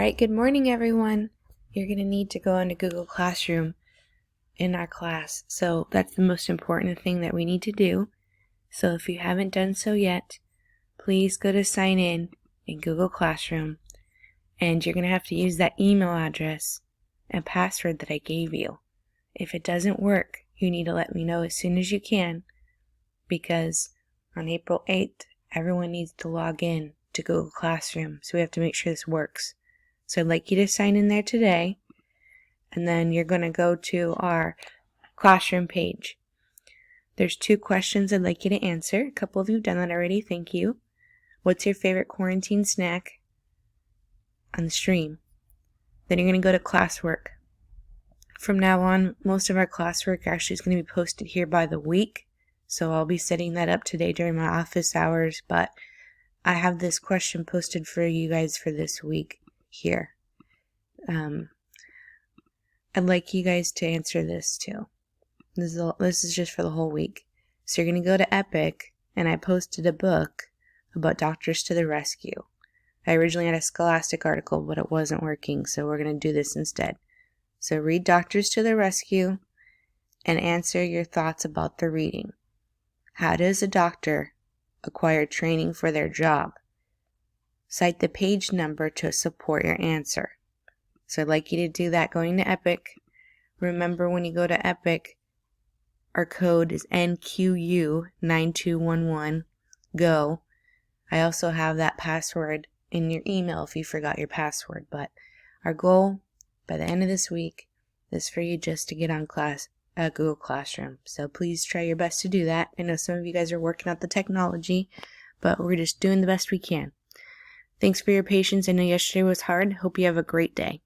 Alright, good morning everyone. You're going to need to go into Google Classroom in our class. So that's the most important thing that we need to do. So if you haven't done so yet, please go to sign in Google Classroom. And you're going to have to use that email address and password that I gave you. If it doesn't work, you need to let me know as soon as you can, because on April 8th, everyone needs to log in to Google Classroom. So we have to make sure this works. So I'd like you to sign in there today, and then you're going to go to our classroom page. There's 2 questions I'd like you to answer. A couple of you have done that already, thank you. What's your favorite quarantine snack on the stream? Then you're going to go to classwork. From now on, most of our classwork actually is going to be posted here by the week, so I'll be setting that up today during my office hours, but I have this question posted for you guys for this week here. I'd like you guys to answer this too. This is just for the whole week. So you're going to go to Epic, and I posted a book about Doctors to the Rescue. I originally had a Scholastic article, but it wasn't working, so we're going to do this instead. So read Doctors to the Rescue and answer your thoughts about the reading. How does a doctor acquire training for their job? Cite the page number to support your answer. So I'd like you to do that going to Epic. Remember, when you go to Epic, our code is NQU9211 GO. I also have that password in your email if you forgot your password, but our goal by the end of this week is for you just to get on Google Classroom. So please try your best to do that. I know some of you guys are working out the technology, but we're just doing the best we can. Thanks for your patience. I know yesterday was hard. Hope you have a great day.